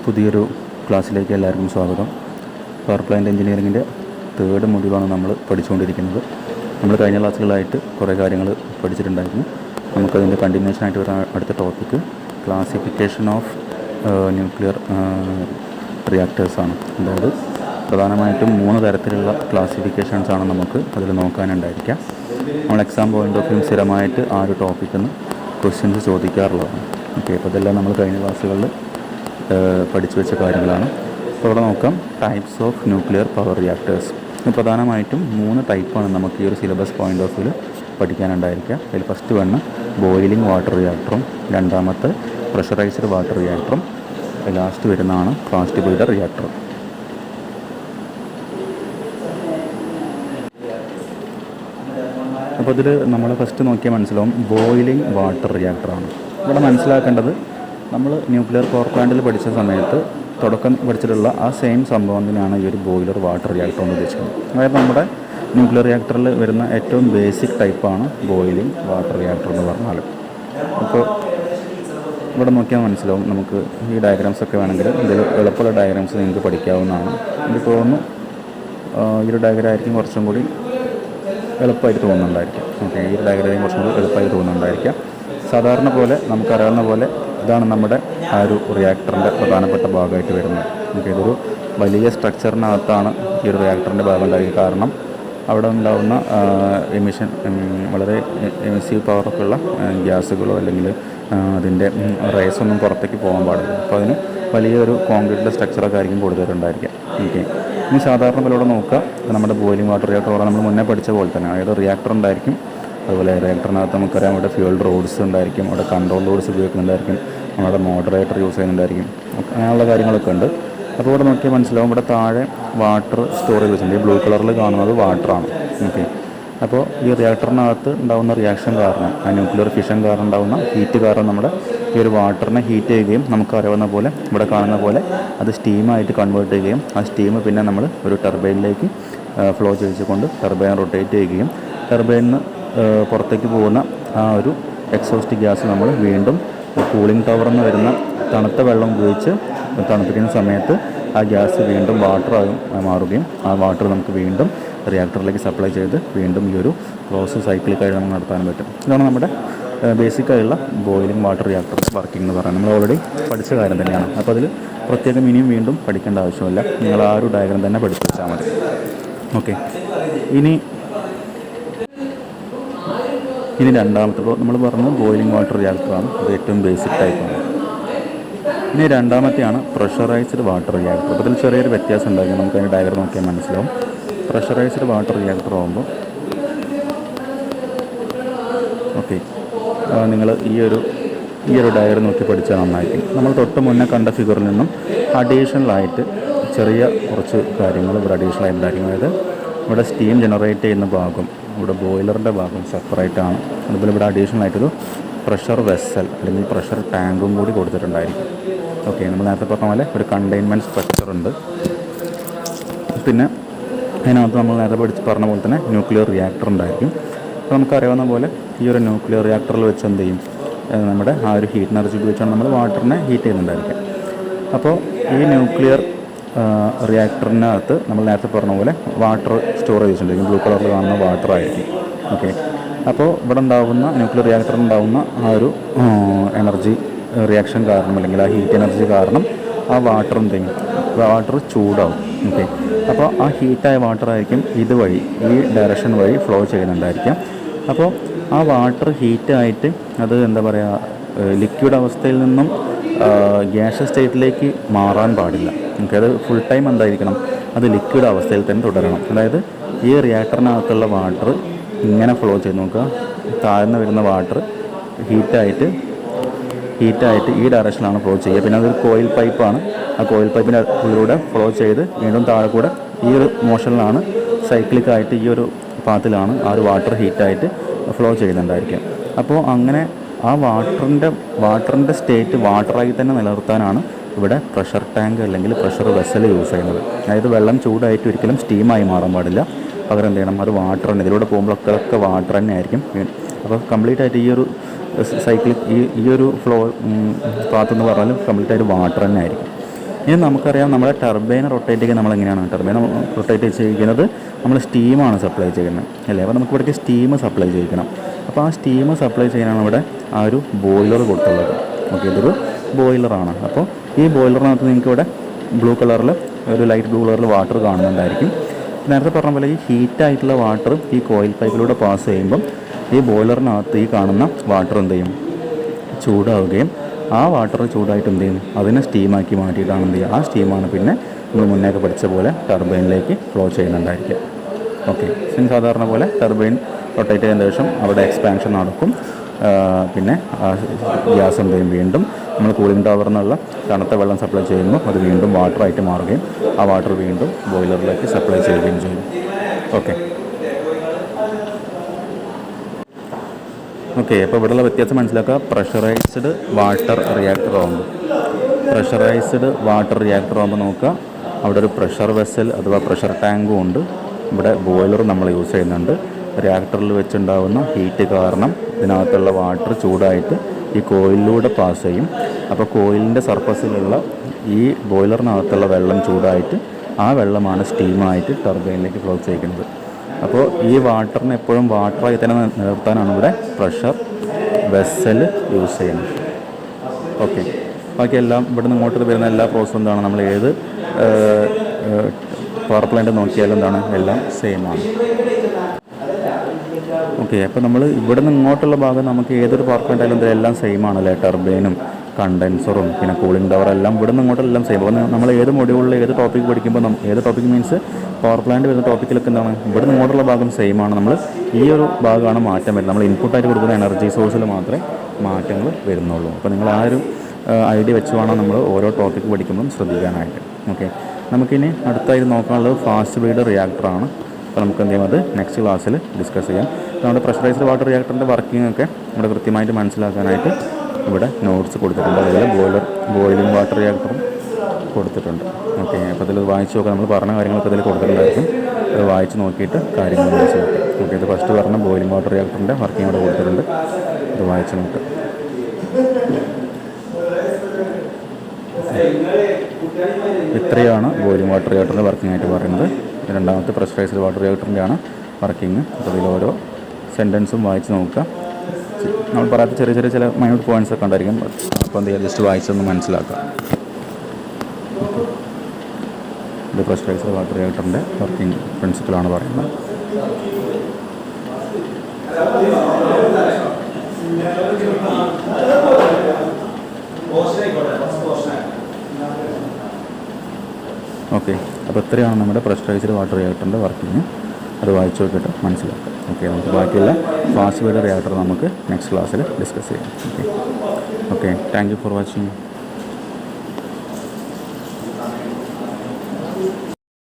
പുതിയൊരു ക്ലാസ്സിലേക്ക് എല്ലാവർക്കും സ്വാഗതം. പവർ പ്ലാന്റ് എഞ്ചിനീയറിങ്ങിൻ്റെ തേർഡ് മൊഡ്യൂളാണ് നമ്മൾ പഠിച്ചുകൊണ്ടിരിക്കുന്നത്. നമ്മൾ കഴിഞ്ഞ ക്ലാസ്സുകളായിട്ട് കുറേ കാര്യങ്ങൾ പഠിച്ചിട്ടുണ്ടായിരുന്നു. നമുക്കതിൻ്റെ കണ്ടിന്യൂഷനായിട്ട് വരുന്ന അടുത്ത ടോപ്പിക്ക് ക്ലാസിഫിക്കേഷൻ ഓഫ് ന്യൂക്ലിയർ റിയാക്ടേഴ്സാണ്. അതായത് പ്രധാനമായിട്ടും 3 തരത്തിലുള്ള ക്ലാസിഫിക്കേഷൻസാണ് നമുക്ക് അതിൽ നോക്കാനുണ്ടായിരിക്കുക. നമ്മൾ എക്സാം പോയിൻ്റ് ഓഫ് വ്യൂ സ്ഥിരമായിട്ട് ആ ഒരു ടോപ്പിക്കിൽ നിന്ന് ക്വസ്റ്റ്യൻസ് ചോദിക്കാറുള്ളതാണ്. ഓക്കെ, അപ്പോൾ ഇതെല്ലാം നമ്മൾ കഴിഞ്ഞ ക്ലാസ്സുകളിൽ പഠിച്ചു വെച്ച കാര്യങ്ങളാണ്. അപ്പോൾ ഇവിടെ നോക്കാം types of nuclear power reactors. പ്രധാനമായിട്ടും 3 ടൈപ്പാണ് നമുക്ക് ഈ ഒരു സിലബസ് പോയിൻ്റ് ഓഫ് വ്യൂ പഠിക്കാനുണ്ടായിരിക്കുക. അതിൽ ഫസ്റ്റ് വണ്ണ് ബോയിലിംഗ് വാട്ടർ റിയാക്ടറും, രണ്ടാമത്തെ പ്രഷറൈസ്ഡ് വാട്ടർ റിയാക്ടറും, ലാസ്റ്റ് വരുന്നതാണ് ഫാസ്റ്റ് ബ്രീഡർ റിയാക്ടറും. അപ്പോൾ ഇതിൽ നമ്മൾ ഫസ്റ്റ് നോക്കിയാൽ മനസ്സിലാവും ബോയിലിംഗ് വാട്ടർ റിയാക്ടറാണ്. ഇവിടെ മനസ്സിലാക്കേണ്ടത് നമ്മൾ ന്യൂക്ലിയർ പവർ പ്ലാന്റിൽ പഠിച്ച സമയത്ത് തുടക്കം പഠിച്ചിട്ടുള്ള ആ സെയിം സംഭവം തന്നെയാണ് ഈ ഒരു ബോയിലർ വാട്ടർ റിയാക്ടർ എന്ന് ഉദ്ദേശിക്കുന്നത്. അതായത് നമ്മുടെ ന്യൂക്ലിയർ റിയാക്ടറിൽ വരുന്ന ഏറ്റവും ബേസിക് ടൈപ്പാണ് ബോയിലിംഗ് വാട്ടർ റിയാക്ടർ എന്ന് പറഞ്ഞാൽ. അപ്പോൾ ഇവിടെ നോക്കിയാൽ മനസ്സിലാവും. നമുക്ക് ഈ ഡയഗ്രാംസൊക്കെ വേണമെങ്കിൽ ഇതിൽ എളുപ്പമുള്ള ഡയഗ്രാംസ് നിങ്ങൾക്ക് പഠിക്കാവുന്നതാണ്. എനിക്ക് തോന്നുന്നു ഈ ഒരു ഡയഗ്രാം ആയിരിക്കും കുറച്ചും കൂടി എളുപ്പമായിട്ട് തോന്നുന്നുണ്ടായിരിക്കാം. ഓക്കെ, ഈ ഒരു ഡയഗ്രാം കുറച്ചും കൂടി എളുപ്പമായിട്ട് തോന്നുന്നുണ്ടായിരിക്കാം. സാധാരണ പോലെ നമുക്കറിയാവുന്ന പോലെ ഇതാണ് നമ്മുടെ ആ ഒരു റിയാക്ടറിൻ്റെ പ്രധാനപ്പെട്ട ഭാഗമായിട്ട് വരുന്നത്. ഓക്കെ, ഇതൊരു വലിയ സ്ട്രക്ചറിനകത്താണ് ഈ ഒരു റിയാക്ടറിൻ്റെ ഭാഗം ഉണ്ടായിരിക്കുക. കാരണം അവിടെ ഉണ്ടാകുന്ന എമിഷൻ വളരെ എമിസീവ് പവറൊക്കെ ഉള്ള ഗ്യാസുകളോ അല്ലെങ്കിൽ അതിൻ്റെ റേസൊന്നും പുറത്തേക്ക് പോകാൻ പാടില്ല. അപ്പോൾ അതിന് വലിയൊരു കോൺക്രീറ്റിൻ്റെ സ്ട്രക്ചറൊക്കെ ആയിരിക്കും കൂടുതലുണ്ടായിരിക്കുക. ഓക്കെ, ഇനി സാധാരണ പോലെ ഇവിടെ നോക്കുക, നമ്മുടെ ബോയിലിംഗ് വാട്ടർ റിയാക്ടർ നമ്മൾ മുന്നേ പഠിച്ച പോലെ തന്നെ അതായത് റിയാക്ടർ ഉണ്ടായിരിക്കും. അതുപോലെ റിയാക്ടറിനകത്ത് നമുക്കറിയാം അവിടെ ഫ്യൂൽ റോഡ്സ് ഉണ്ടായിരിക്കും, അവിടെ കൺട്രോൾ റോഡ്സ് ഉപയോഗിക്കുന്നുണ്ടായിരിക്കും, നമ്മുടെ മോഡറേറ്റർ യൂസ് ചെയ്യുന്നുണ്ടായിരിക്കും, അങ്ങനെയുള്ള കാര്യങ്ങളൊക്കെ ഉണ്ട്. അപ്പോൾ ഇവിടെ നോക്കിയാൽ മനസ്സിലാവും ഇവിടെ താഴെ വാട്ടർ സ്റ്റോറേജ് വെച്ചിട്ടുണ്ട്. ഈ ബ്ലൂ കളറിൽ കാണുന്നത് വാട്ടറാണ്. ഓക്കെ, അപ്പോൾ ഈ റിയാക്ടറിനകത്ത് ഉണ്ടാകുന്ന റിയാക്ഷൻ കാരണം ആ ന്യൂക്ലിയർ ഫിഷൻ കാരണം ഉണ്ടാകുന്ന ഹീറ്റ് കാരണം നമ്മുടെ ഈ ഒരു വാട്ടറിനെ ഹീറ്റ് ചെയ്യുകയും നമുക്കറിയാവുന്ന പോലെ ഇവിടെ കാണുന്ന പോലെ അത് സ്റ്റീമായിട്ട് കൺവേർട്ട് ചെയ്യുകയും ആ സ്റ്റീം പിന്നെ നമ്മൾ ഒരു ടർബൈനിലേക്ക് ഫ്ലോ ചെയ്യിച്ചുകൊണ്ട് ടർബൈൻ റൊട്ടേറ്റ് ചെയ്യുകയും ടർബൈനിൽ പുറത്തേക്ക് പോകുന്ന ആ ഒരു എക്സോസ്റ്റ് ഗ്യാസ് നമ്മൾ വീണ്ടും കൂളിംഗ് ടവറിൽ നിന്ന് വരുന്ന തണുത്ത വെള്ളം ഉപയോഗിച്ച് തണുപ്പിക്കുന്ന സമയത്ത് ആ ഗ്യാസ് വീണ്ടും വാട്ടറാകും മാറുകയും ആ വാട്ടർ നമുക്ക് വീണ്ടും റിയാക്ടറിലേക്ക് സപ്ലൈ ചെയ്ത് വീണ്ടും ഈ ഒരു പ്രോസസ് സൈക്കിളിക്കായിട്ട് നമുക്ക് നടത്താൻ പറ്റും. ഇതാണ് നമ്മുടെ ബേസിക്കായുള്ള ബോയിലിംഗ് വാട്ടർ റിയാക്ടറിൻ്റെ വർക്കിംഗ് എന്ന് പറയുന്നത്. നമ്മൾ ഓൾറെഡി പഠിച്ച കാര്യം തന്നെയാണ്. അപ്പോൾ അതിൽ പ്രത്യേകം ഇനിയും വീണ്ടും പഠിക്കേണ്ട ആവശ്യമില്ല. നിങ്ങൾ ആ ഒരു ഡയഗ്രം തന്നെ പഠിച്ചു വെച്ചാൽ മതി. ഓക്കെ, ഇനി രണ്ടാമത്തെ നമ്മൾ പറഞ്ഞു ബോയിലിംഗ് വാട്ടർ റിയാക്ടറാണ്. അത് ഏറ്റവും ബേസിക് ടൈപ്പാണ്. ഇനി രണ്ടാമത്തെയാണ് പ്രഷറൈസ്ഡ് വാട്ടർ റിയാക്ടർ. അപ്പോൾ അതിൽ ചെറിയൊരു വ്യത്യാസം ഉണ്ടാകും. നമുക്ക് അതിൻ്റെ ഡയഗ്രം നോക്കിയാൽ മനസ്സിലാവും. പ്രഷറൈസ്ഡ് വാട്ടർ റിയാക്ടർ ആകുമ്പോൾ ഓക്കെ, നിങ്ങൾ ഈ ഒരു ഡയഗ്രം നോക്കി പഠിച്ചാൽ നന്നായിരിക്കും. നമ്മൾ തൊട്ട് മുന്നേ കണ്ട ഫിഗറിൽ നിന്നും അഡീഷണലായിട്ട് ചെറിയ കുറച്ച് കാര്യങ്ങൾ ഇവിടെ അഡീഷണലായിട്ട് ഉണ്ടായിരിക്കും. അതായത് ഇവിടെ സ്റ്റീം ജനറേറ്റ് ചെയ്യുന്ന ഭാഗം, ഇവിടെ ബോയിലറിൻ്റെ ഭാഗം സെപ്പറേറ്റാണ്. അതുപോലെ ഇവിടെ അഡീഷണലായിട്ടൊരു പ്രഷർ വെസൽ അല്ലെങ്കിൽ പ്രഷർ ടാങ്കും കൂടി കൊടുത്തിട്ടുണ്ടായിരിക്കും. ഓക്കെ, നമ്മൾ നേരത്തെ പറഞ്ഞ പോലെ ഒരു കണ്ടെയ്ൻമെൻറ്റ് സ്ട്രക്ചർ ഉണ്ട്. പിന്നെ അതിനകത്ത് നമ്മൾ നേരത്തെ പറഞ്ഞ പോലെ തന്നെ ന്യൂക്ലിയർ റിയാക്ടർ ഉണ്ടായിരിക്കും. അപ്പോൾ നമുക്കറിയാവുന്ന പോലെ ഈ ഒരു ന്യൂക്ലിയർ റിയാക്ടറിൽ വെച്ച് എന്ത് ചെയ്യും, നമ്മുടെ ആ ഒരു ഹീറ്റ് എനർജി ഉപയോഗിച്ചാണ് നമ്മൾ വാട്ടറിനെ ഹീറ്റ് ചെയ്യുന്നുണ്ടായിരിക്കും. അപ്പോൾ ഈ ന്യൂക്ലിയർ റിയാക്ടറിനകത്ത് നമ്മൾ നേരത്തെ പറഞ്ഞ പോലെ വാട്ടർ സ്റ്റോറേജ് ഉണ്ടായിരിക്കും. ബ്ലൂ കളറിൽ കാണുന്ന വാട്ടർ ആയിരിക്കും. ഓക്കെ, അപ്പോൾ ഇവിടെ ഉണ്ടാകുന്ന ന്യൂക്ലിയർ റിയാക്ടറിൽ ഉണ്ടാകുന്ന ആ ഒരു എനർജി റിയാക്ഷൻ കാരണം അല്ലെങ്കിൽ ആ ഹീറ്റ് എനർജി കാരണം ആ വാട്ടർ എന്ത് ചെയ്യും, വാട്ടർ ചൂടാവും. ഓക്കെ, അപ്പോൾ ആ ഹീറ്റായ വാട്ടർ ആയിരിക്കും ഇതുവഴി ഈ ഡയറക്ഷൻ വഴി ഫ്ലോ ചെയ്യുന്നുണ്ടായിരിക്കാം. അപ്പോൾ ആ വാട്ടർ ഹീറ്റായിട്ട് അത് എന്താ പറയുക, ലിക്വിഡ് അവസ്ഥയിൽ നിന്നും ഗ്യാസ് സ്റ്റേറ്റിലേക്ക് മാറാൻ പാടില്ല. ഓക്കെ, അത് ഫുൾ ടൈം എന്തായിരിക്കണം, അത് ലിക്വിഡ് അവസ്ഥയിൽ തന്നെ തുടരണം. അതായത് ഈ റിയാക്ടറിനകത്തുള്ള വാട്ടർ ഇങ്ങനെ ഫ്ലോ ചെയ്ത് നോക്കുക, താഴ്ന്നു വരുന്ന വാട്ടർ ഹീറ്റായിട്ട് ഈ ഡയറക്ഷനിലാണ് ഫ്ലോ ചെയ്യുക. പിന്നെ അതൊരു കോയിൽ പൈപ്പാണ്. ആ കോയിൽ പൈപ്പിൻ്റെ ഉള്ളിലൂടെ ഫ്ലോ ചെയ്ത് വീണ്ടും താഴെ കൂടെ ഈ ഒരു മോഷനിലാണ് സൈക്ലിക്കായിട്ട് ഈ ഒരു പാത്തിലാണ് ആ ഒരു വാട്ടർ ഹീറ്റായിട്ട് ഫ്ലോ ചെയ്യുന്നുണ്ടായിരിക്കുക. അപ്പോൾ അങ്ങനെ ആ വാട്ടറിൻ്റെ സ്റ്റേറ്റ് വാട്ടറായി തന്നെ നിലനിർത്താനാണ് ഇവിടെ പ്രഷർ ടാങ്ക് അല്ലെങ്കിൽ പ്രഷർ വെസൽ യൂസ് ചെയ്യുന്നത്. അതായത് വെള്ളം ചൂടായിട്ട് ഒരിക്കലും സ്റ്റീമായി മാറാൻ പാടില്ല. പകരം എന്ത് ചെയ്യണം, അത് വാട്ടർ തന്നെ ഇതിലൂടെ പോകുമ്പോഴൊക്കെ വാട്ടർ തന്നെ ആയിരിക്കും. അപ്പോൾ കംപ്ലീറ്റ് ആയിട്ട് ഈ ഒരു സൈക്കിൾ ഈ ഒരു ഫ്ലോ പാത്ത് എന്ന് പറഞ്ഞാൽ കംപ്ലീറ്റ് ആയിട്ട് വാട്ടർ തന്നെ ആയിരിക്കും. ഇനി നമുക്കറിയാം നമ്മുടെ ടർബൈൻ റൊട്ടേറ്റ് ചെയ്യുക നമ്മളെങ്ങനെയാണ് ടർബൈൻ റൊട്ടേറ്റ് ചെയ്യുന്നത് നമ്മൾ സ്റ്റീമാണ് സപ്ലൈ ചെയ്യുന്നത് അല്ലേ. അപ്പോൾ നമുക്ക് ഇവിടേക്ക് സ്റ്റീം സപ്ലൈ ചെയ്യിക്കണം. അപ്പോൾ ആ സ്റ്റീം സപ്ലൈ ചെയ്യാനാണ് ഇവിടെ ആ ഒരു ബോയിലർ കൊടുത്തുള്ളത്. ഓക്കെ, ഇതൊരു ബോയിലറാണ്. അപ്പോൾ ഈ ബോയിലറിനകത്ത് നിങ്ങൾക്ക് ഇവിടെ ബ്ലൂ കളറിൽ ഒരു ലൈറ്റ് ബ്ലൂ കളറിൽ വാട്ടർ കാണുന്നുണ്ടായിരിക്കും. നേരത്തെ പറഞ്ഞ പോലെ ഈ ഹീറ്റായിട്ടുള്ള വാട്ടർ ഈ കോയിൽ പൈപ്പിലൂടെ പാസ് ചെയ്യുമ്പം ഈ ബോയിലറിനകത്ത് ഈ കാണുന്ന വാട്ടർ എന്ത് ചെയ്യും, ചൂടാവുകയും ആ വാട്ടർ ചൂടായിട്ട് എന്ത് ചെയ്യും, അതിനെ സ്റ്റീമാക്കി മാറ്റിയിട്ടാണ് എന്ത് ചെയ്യുക, ആ സ്റ്റീമാണ് പിന്നെ നമ്മൾ മുന്നേക്ക് പഠിച്ച പോലെ ടർബൈനിലേക്ക് ഫ്ലോ ചെയ്യുന്നുണ്ടായിരിക്കുക. ഓക്കെ, സാധാരണ പോലെ ടർബൈൻ റൊട്ടേറ്റ് ചെയ്തതിന് ശേഷം അവിടെ എക്സ്പാൻഷൻ നടക്കും. പിന്നെ ഗ്യാസ് എന്ത് ചെയ്യും, വീണ്ടും നമ്മൾ കൂളിംഗ് ടവറിൽ നിന്നുള്ള തണുത്ത വെള്ളം സപ്ലൈ ചെയ്യുമ്പോൾ അത് വീണ്ടും വാട്ടറായിട്ട് മാറുകയും ആ വാട്ടർ വീണ്ടും ബോയിലറിലേക്ക് സപ്ലൈ ചെയ്യുകയും ചെയ്യും. ഓക്കെ ഓക്കെ അപ്പോൾ ഇവിടെയുള്ള വ്യത്യാസം മനസ്സിലാക്കുക. പ്രഷറൈസ്ഡ് വാട്ടർ റിയാക്ടർ ആകുമ്പോൾ നോക്കുക, അവിടെ ഒരു പ്രഷർ വെസൽ അഥവാ പ്രഷർ ടാങ്കും ഉണ്ട്. ഇവിടെ ബോയിലർ നമ്മൾ യൂസ് ചെയ്യുന്നുണ്ട്. റിയാക്ടറിൽ വെച്ചുണ്ടാകുന്ന ഹീറ്റ് കാരണം ഇതിനകത്തുള്ള വാട്ടർ ചൂടായിട്ട് ഈ കോയിലിലൂടെ പാസ് ചെയ്യും. അപ്പോൾ കോയിലിൻ്റെ സർഫസിലുള്ള ഈ ബോയിലറിനകത്തുള്ള വെള്ളം ചൂടായിട്ട് ആ വെള്ളമാണ് സ്റ്റീമായിട്ട് ടർബൈനിലേക്ക് ഫ്ലോ ചെയ്യുന്നത്. അപ്പോൾ ഈ വാട്ടറിനെ എപ്പോഴും വാട്ടറായി തന്നെ നിലനിർത്താനാണ് ഇവിടെ പ്രഷർ വെസൽ യൂസ് ചെയ്യുന്നത്. ഓക്കെ, ബാക്കി എല്ലാം ഇവിടെ നിന്ന് ഇങ്ങോട്ട് വരുന്ന എല്ലാ പ്രോസസ്സും എന്താണ്, നമ്മൾ ഏത് പവർ പ്ലാന്റ് നോക്കിയാലും എന്താണ്, എല്ലാം സെയിം ആണ്. ഓക്കെ, അപ്പോൾ നമ്മൾ ഇവിടെ നിന്ന് ഇങ്ങോട്ടുള്ള ഭാഗം നമുക്ക് ഏതൊരു പവർ പ്ലാന്റ് ആയാലും എല്ലാം സെയിം ആണല്ലേ. ടർബൈനും കണ്ടൻസറും പിന്നെ കൂളിംഗ് ടവർ എല്ലാം ഇവിടെ നിന്ന് ഇങ്ങോട്ടെല്ലാം സെയിം. അപ്പോൾ നമ്മൾ ഏത് മൊഡ്യൂളിൽ ഏത് ടോപ്പിക് പഠിക്കുമ്പോൾ ഏത് ടോപ്പിക് മീൻസ് പവർ പ്ലാന്റ് വരുന്ന ടോപ്പിക്കിലൊക്കെ എന്താണ്, ഇവിടെ നിന്ന് ഇങ്ങോട്ടുള്ള ഭാഗം സെയിം ആണ്. നമ്മൾ ഈ ഒരു ഭാഗമാണ് മാറ്റം വരുന്നത്. നമ്മൾ ഇൻപുട്ടായിട്ട് കൊടുക്കുന്ന എനർജി സോഴ്സിൽ മാത്രമേ മാറ്റങ്ങൾ വരുന്നുള്ളൂ. അപ്പോൾ നിങ്ങൾ ആ ഒരു ഐഡിയ വെച്ച് വേണം നമ്മൾ ഓരോ ടോപ്പിക്ക് പഠിക്കുമ്പം ശ്രദ്ധിക്കാനായിട്ട്. ഓക്കെ, നമുക്കിനി അടുത്തായിട്ട് നോക്കാനുള്ളത് ഫാസ്റ്റ് ബ്രീഡ് റിയാക്ടറാണ്. അപ്പോൾ നമുക്ക് എന്ത് ചെയ്യും, അത് നെക്സ്റ്റ് ക്ലാസ്സിൽ ഡിസ്കസ് ചെയ്യാം. നമ്മുടെ പ്രഷറൈസ്ഡ് വാട്ടർ റിയാക്ടറിൻ്റെ വർക്കിംഗ് ഒക്കെ ഇവിടെ കൃത്യമായിട്ട് മനസ്സിലാക്കാനായിട്ട് ഇവിടെ നോട്ട്സ് കൊടുത്തിട്ടുണ്ട്. അതുപോലെ ബോയിലിംഗ് വാട്ടർ റിയാക്ടറും കൊടുത്തിട്ടുണ്ട്. ഓക്കെ, അപ്പോൾ അതിൽ വായിച്ച് നോക്കാം. നമ്മൾ പറഞ്ഞ കാര്യങ്ങളൊക്കെ ഇതിൽ കൊടുത്തിട്ടുണ്ടായിരിക്കും. അത് വായിച്ച് നോക്കിയിട്ട് കാര്യങ്ങൾ മനസ്സിലാക്കാം. ഓക്കെ, ഇത് ഫസ്റ്റ് പറഞ്ഞ ബോയിലിംഗ് വാട്ടർ റിയാക്ടറിൻ്റെ വർക്കിംഗ് ഇവിടെ കൊടുത്തിട്ടുണ്ട്. ഇത് വായിച്ച് നോക്കാം. ഇത്രയാണ് ബോയിലിംഗ് വാട്ടർ റിയാക്ടറിൻ്റെ വർക്കിംഗ് ആയിട്ട് പറയുന്നത്. രണ്ടാമത്തെ പ്രഷറൈസ്ഡ് വാട്ടർ റിയാക്ടറിൻ്റെയാണ് വർക്കിംഗ്. അപ്പോൾ ഇതിൽ ഓരോ സെൻറ്റൻസും വായിച്ച് നോക്കുക. നമ്മൾ പറയാത്ത ചെറിയ ചില മൈന്യൂട്ട് പോയിൻറ്റ്സ് ഒക്കെ ഉണ്ടായിരിക്കും. അപ്പോൾ എന്ത് ചെയ്യുക, ജസ്റ്റ് വായിച്ചൊന്ന് മനസ്സിലാക്കുക. ഇത് പ്രഷറൈസ്ഡ് വാട്ടർ റിയാക്ടറിൻ്റെ വർക്കിംഗ് പ്രിൻസിപ്പിളാണ് പറയുന്നത്. ഓക്കെ, അപ്പോൾ ഇത്രയാണ് നമ്മുടെ പ്രഷറൈസ്ഡ് വാട്ടർ റിയാക്ടറിൻ്റെ വർക്കിംഗ്. അത് വായിച്ചു നോക്കിയിട്ട് മനസ്സിലാക്കാം. ഓക്കെ, നമുക്ക് ബാക്കിയുള്ള ഫാസ്റ്റ് ബ്രീഡ് റിയാക്ടർ നമുക്ക് നെക്സ്റ്റ് ക്ലാസ്സിൽ ഡിസ്കസ് ചെയ്യാം. Okay, thank you for watching.